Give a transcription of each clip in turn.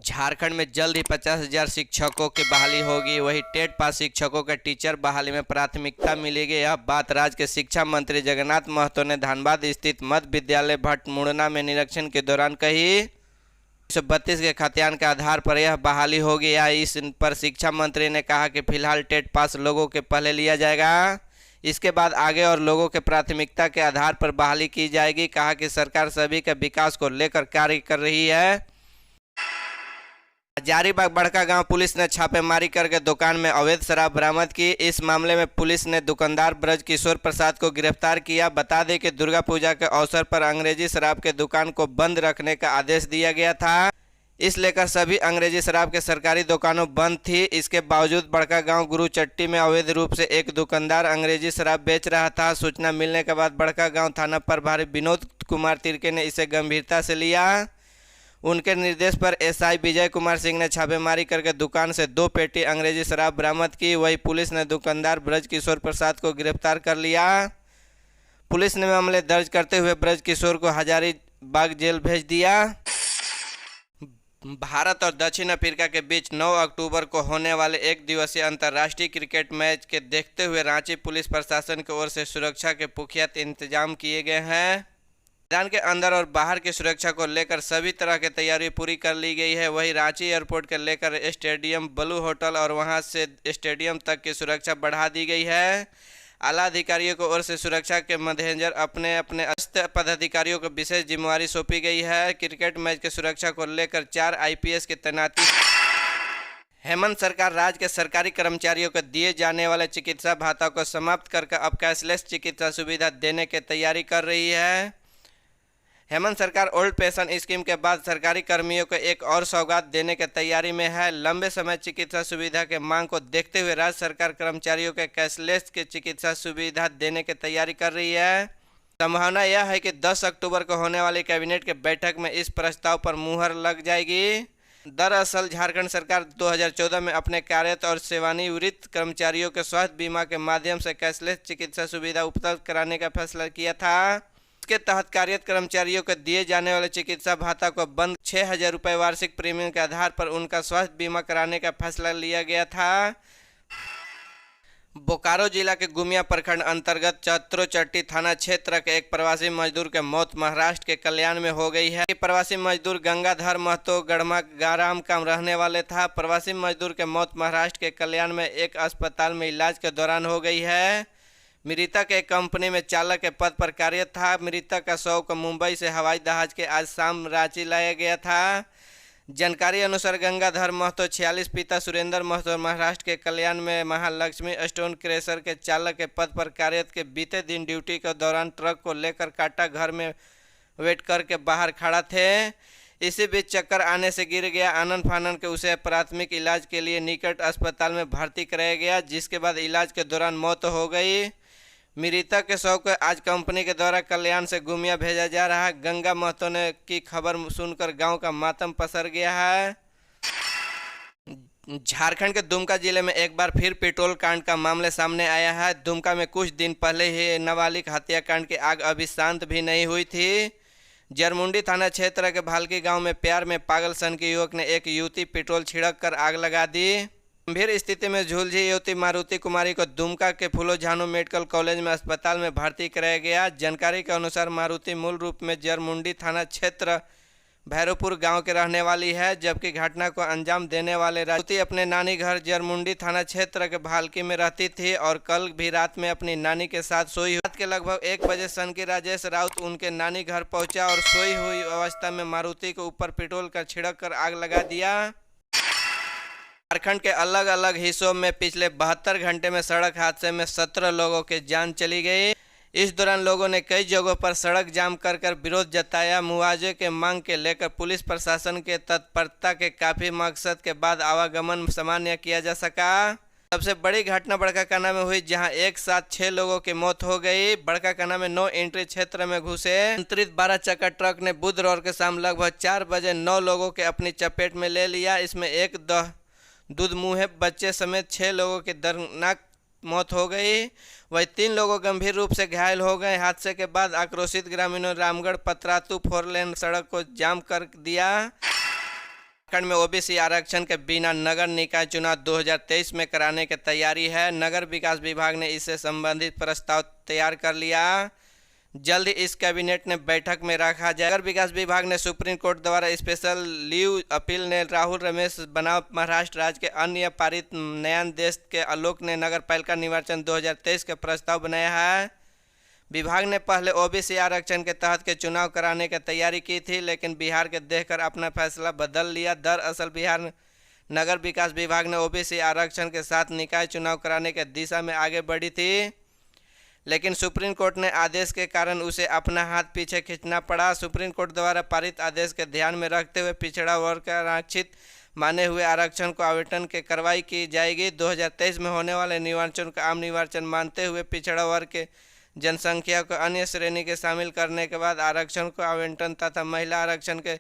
झारखंड में जल्द ही 50,000 शिक्षकों की बहाली होगी। वही टेट पास शिक्षकों के टीचर बहाली में प्राथमिकता मिलेगी। यह बात राज्य के शिक्षा मंत्री जगन्नाथ महतो ने धनबाद स्थित मध्य विद्यालय भटमुड़ना में निरीक्षण के दौरान कही। 132 के खतियान के आधार पर यह बहाली होगी। या इस पर शिक्षा मंत्री ने कहा कि फिलहाल टेट पास लोगों के पहले लिया जाएगा, इसके बाद आगे और लोगों के प्राथमिकता के आधार पर बहाली की जाएगी। कहा कि सरकार सभी के विकास को लेकर कार्य कर रही है। हजारीबाग बड़कागांव पुलिस ने छापेमारी करके दुकान में अवैध शराब बरामद की। इस मामले में पुलिस ने दुकानदार ब्रज किशोर प्रसाद को गिरफ्तार किया। बता दें कि दुर्गा पूजा के अवसर पर अंग्रेजी शराब के दुकान को बंद रखने का आदेश दिया गया था। इस लेकर सभी अंग्रेजी शराब के सरकारी दुकानों बंद थी। इसके बावजूद बड़कागांव गुरुचट्टी में अवैध रूप से एक दुकानदार अंग्रेजी शराब बेच रहा था। सूचना मिलने के बाद बड़कागांव थाना प्रभारी विनोद कुमार तिर्के ने इसे गंभीरता से लिया। उनके निर्देश पर एसआई विजय कुमार सिंह ने छापेमारी करके दुकान से 2 पेटी अंग्रेजी शराब बरामद की। वही पुलिस ने दुकानदार ब्रज किशोर प्रसाद को गिरफ्तार कर लिया। पुलिस ने मामले दर्ज करते हुए ब्रज किशोर को हजारीबाग जेल भेज दिया। भारत और दक्षिण अफ्रीका के बीच 9 अक्टूबर को होने वाले एक दिवसीय अंतर्राष्ट्रीय क्रिकेट मैच के देखते हुए रांची पुलिस प्रशासन की ओर से सुरक्षा के पुख्ता इंतजाम किए गए हैं। मैदान के अंदर और बाहर की सुरक्षा को लेकर सभी तरह की तैयारी पूरी कर ली गई है। वहीं रांची एयरपोर्ट के लेकर स्टेडियम, ब्लू होटल और वहां से स्टेडियम तक की सुरक्षा बढ़ा दी गई है। आला अधिकारियों को ओर से सुरक्षा के मद्देनजर अपने अपने अस्त्र पदाधिकारियों को विशेष जिम्मेवारी सौंपी गई है। क्रिकेट मैच की सुरक्षा को लेकर 4 आईपीएस की तैनाती। हेमंत सरकार राज्य के सरकारी कर्मचारियों को दिए जाने वाले चिकित्सा भत्ता को समाप्त करके अब कैशलेस चिकित्सा सुविधा देने की तैयारी कर रही है। हेमंत सरकार ओल्ड पेंशन स्कीम के बाद सरकारी कर्मियों को एक और सौगात देने की तैयारी में है। लंबे समय चिकित्सा सुविधा के मांग को देखते हुए राज्य सरकार कर्मचारियों के कैशलेस के चिकित्सा सुविधा देने की तैयारी कर रही है। संभावना यह है कि 10 अक्टूबर को होने वाली कैबिनेट की बैठक में इस प्रस्ताव पर मुहर लग जाएगी। दरअसल झारखंड सरकार 2014 में अपने कार्यरत और सेवानिवृत्त कर्मचारियों के स्वास्थ्य बीमा के माध्यम से कैशलेस चिकित्सा सुविधा उपलब्ध कराने का फैसला किया था। इसके तहत कार्यरत कर्मचारियों को दिए जाने वाले चिकित्सा भत्ता को बंद 6,000 रुपये वार्षिक प्रीमियम के आधार पर उनका स्वास्थ्य बीमा कराने का फैसला लिया गया था। बोकारो जिला के गुमिया प्रखंड अंतर्गत चत्रोचट्टी थाना क्षेत्र के एक प्रवासी मजदूर की मौत महाराष्ट्र के कल्याण में हो गई है। प्रवासी मजदूर गंगाधर महतो गढ़मा गाराम का रहने वाले था। प्रवासी मजदूर की मौत महाराष्ट्र के कल्याण में एक अस्पताल में इलाज के दौरान हो गई है। मृतक एक कंपनी में चालक के पद पर कार्यरत था। मृतक का शव को मुंबई से हवाई जहाज के आज शाम रांची लाया गया था। जानकारी अनुसार गंगाधर महतो 46, पिता सुरेंद्र महतो महाराष्ट्र के कल्याण में महालक्ष्मी स्टोन क्रेशर के चालक के पद पर कार्यरत के बीते दिन ड्यूटी के दौरान ट्रक को लेकर काटा घर में वेट करके बाहर खड़ा थे। इसी बीच चक्कर आने से गिर गया। आनन फानन के उसे प्राथमिक इलाज के लिए निकट अस्पताल में भर्ती कराया गया, जिसके बाद इलाज के दौरान मौत हो गई। मृतक के शव को आज कंपनी के द्वारा कल्याण से गुमिया भेजा जा रहा है। गंगा महतो ने की खबर सुनकर गांव का मातम पसर गया है। झारखंड के दुमका जिले में एक बार फिर पेट्रोल कांड का मामला सामने आया है। दुमका में कुछ दिन पहले ही नाबालिग हत्याकांड की आग अभी शांत भी नहीं हुई थी। जरमुंडी थाना क्षेत्र के भालकी गांव में प्यार में पागल सन के युवक ने एक युवती पेट्रोल छिड़क कर आग लगा दी। गंभीर स्थिति में झुलझी युवती मारुति कुमारी को दुमका के फूलो झानो मेडिकल कॉलेज में अस्पताल में भर्ती कराया गया। जानकारी के अनुसार मारुति मूल रूप में जरमुंडी थाना क्षेत्र भैरवपुर गांव के रहने वाली है, जबकि घटना को अंजाम देने वाले युवती अपने नानी घर जरमुंडी थाना क्षेत्र के भालकी में रहती थी और कल भी रात में अपनी नानी के साथ सोई। रात के लगभग 1 बजे सनकी राजेश राउत उनके नानी घर पहुंचा और सोई हुई अवस्था में मारुति के ऊपर पेट्रोल का छिड़क कर आग लगा दिया। झारखंड के अलग अलग हिस्सों में पिछले 72 घंटे में सड़क हादसे में 17 लोगों की जान चली गई। इस दौरान लोगों ने कई जगहों पर सड़क जाम कर विरोध जताया। मुआवजे के मांग के लेकर पुलिस प्रशासन के तत्परता के काफी मकसद के बाद आवागमन सामान्य किया जा सका। सबसे बड़ी घटना बड़काकाना में हुई, जहां एक साथ 6 लोगों की मौत हो गई। बड़काकाना में नो एंट्री क्षेत्र में घुसे नियंत्रित 12 चक्का ट्रक ने बुधवार के शाम लगभग 4 बजे 9 लोगों के अपनी चपेट में ले लिया। इसमें एक दूध मुँहे बच्चे समेत 6 लोगों की दर्दनाक मौत हो गई, वहीं 3 लोगों गंभीर रूप से घायल हो गए। हादसे के बाद आक्रोशित ग्रामीणों ने रामगढ़ पतरातू 4 लेन सड़क को जाम कर दिया। झारखंड में ओबीसी आरक्षण के बिना नगर निकाय चुनाव 2023 में कराने की तैयारी है। नगर विकास विभाग ने इससे संबंधित प्रस्ताव तैयार कर लिया। जल्द ही इस कैबिनेट ने बैठक में रखा जाए। नगर विकास विभाग ने सुप्रीम कोर्ट द्वारा स्पेशल लीव अपील ने राहुल रमेश बनाम महाराष्ट्र राज्य के अन्य पारित न्यायाधीश के आलोक ने नगर पालिका निर्वाचन 2023 का प्रस्ताव बनाया है। विभाग ने पहले ओबीसी आरक्षण के तहत के चुनाव कराने की तैयारी की थी, लेकिन बिहार के देखकर अपना फैसला बदल लिया। दरअसल बिहार नगर विकास विभाग ने ओबीसी आरक्षण के साथ निकाय चुनाव कराने की दिशा में आगे बढ़ी थी, लेकिन सुप्रीम कोर्ट ने आदेश के कारण उसे अपना हाथ पीछे खींचना पड़ा। सुप्रीम कोर्ट द्वारा पारित आदेश के ध्यान में रखते हुए पिछड़ा वर्ग का आरक्षित माने हुए आरक्षण को आवंटन की कार्रवाई की जाएगी। 2023 में होने वाले निर्वाचन को आम निर्वाचन मानते हुए पिछड़ा वर्ग के जनसंख्या को अन्य श्रेणी के शामिल करने के बाद आरक्षण को आवंटन तथा महिला आरक्षण के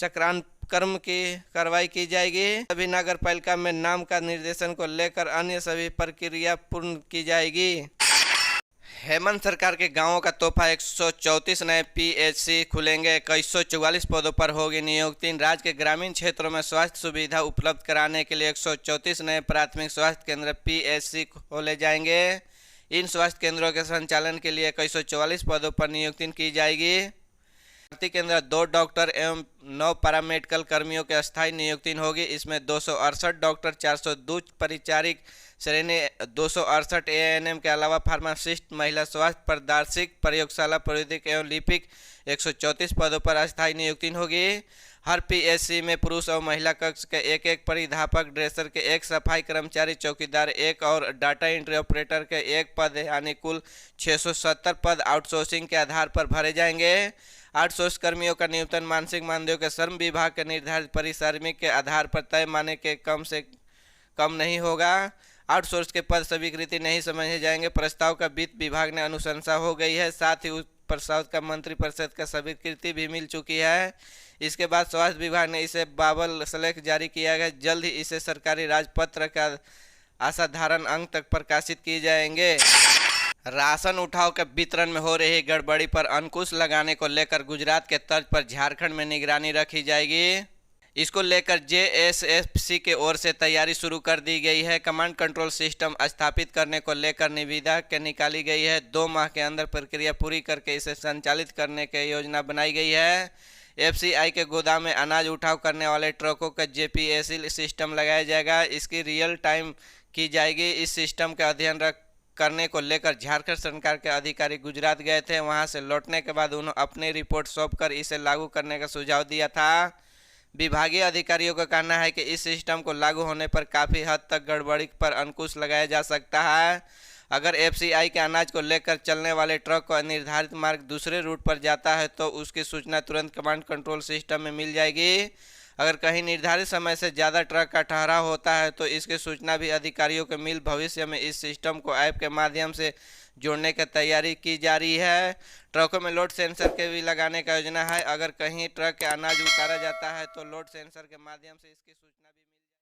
चक्रांतकर्म की कार्रवाई की जाएगी। सभी नगर पालिका में नाम का निर्देशन को लेकर अन्य सभी प्रक्रिया पूर्ण की जाएगी। हेमंत सरकार के गांवों का तोहफा 134 नए पीएचसी खुलेंगे। 2144 पदों पर होगी नियुक्ति। राज्य के ग्रामीण क्षेत्रों में स्वास्थ्य सुविधा उपलब्ध कराने के लिए 134 नए प्राथमिक स्वास्थ्य केंद्र पीएचसी खोले जाएंगे। इन स्वास्थ्य केंद्रों के संचालन के लिए 2144 पदों पर नियुक्ति की जाएगी। भर्ती केंद्र 2 डॉक्टर एवं 9 पैरामेडिकल कर्मियों की अस्थायी नियुक्ति होगी। इसमें 268 डॉक्टर, 402 परिचारिक श्रेणी, 268 एएनएम के अलावा फार्मासिस्ट, महिला स्वास्थ्य प्रदार्शिक, प्रयोगशाला प्रौद्योगिक एवं लिपिक 134 पदों पर अस्थायी नियुक्ति होगी। हर पीएचसी में पुरुष और महिला कक्ष के एक परिधापक, ड्रेसर के 1 सफाई कर्मचारी, चौकीदार 1 और डाटा एंट्री ऑपरेटर के 1 पद यानी कुल 670 पद आउटसोर्सिंग के आधार पर भरे जाएंगे। आउटसोर्स कर्मियों का न्यूनतम मानसिक मानदेय के श्रम विभाग के निर्धारित परिश्रमिक के आधार पर तय माने के कम से कम नहीं होगा। आउटसोर्स के पद स्वीकृति नहीं समझे जाएंगे। प्रस्ताव का वित्त विभाग ने अनुशंसा हो गई है। साथ ही उस प्रस्ताव का मंत्रिपरिषद का स्वीकृति भी मिल चुकी है। इसके बाद स्वास्थ्य विभाग ने इसे बाबल सलेख जारी किया गया। जल्द ही इसे सरकारी राजपत्र का असाधारण अंक तक प्रकाशित किए जाएंगे। राशन उठाव के वितरण में हो रही गड़बड़ी पर अंकुश लगाने को लेकर गुजरात के तर्ज पर झारखंड में निगरानी रखी जाएगी। इसको लेकर जेएसएफसी के ओर से तैयारी शुरू कर दी गई है। कमांड कंट्रोल सिस्टम स्थापित करने को लेकर निविदा के निकाली गई है। 2 माह के अंदर प्रक्रिया पूरी करके इसे संचालित करने की योजना बनाई गई है। एफसीआई के गोदाम में अनाज उठाव करने वाले ट्रकों का जेपीएसी सिस्टम लगाया जाएगा। इसकी रियल टाइम की जाएगी। इस सिस्टम का अध्ययन करने को लेकर झारखंड सरकार के अधिकारी गुजरात गए थे। वहां से लौटने के बाद उन्होंने अपनी रिपोर्ट सौंपकर इसे लागू करने का सुझाव दिया था। विभागीय अधिकारियों का कहना है कि इस सिस्टम को लागू होने पर काफ़ी हद तक गड़बड़ी पर अंकुश लगाया जा सकता है। अगर एफसीआई के अनाज को लेकर चलने वाले ट्रक को निर्धारित मार्ग दूसरे रूट पर जाता है तो उसकी सूचना तुरंत कमांड कंट्रोल सिस्टम में मिल जाएगी। अगर कहीं निर्धारित समय से ज़्यादा ट्रक का ठहराव होता है तो इसकी सूचना भी अधिकारियों को मिल भविष्य में इस सिस्टम को ऐप के माध्यम से जोड़ने की तैयारी की जा रही है। ट्रकों में लोड सेंसर के भी लगाने का योजना है। अगर कहीं ट्रक के अनाज उतारा जाता है तो लोड सेंसर के माध्यम से इसकी सूचना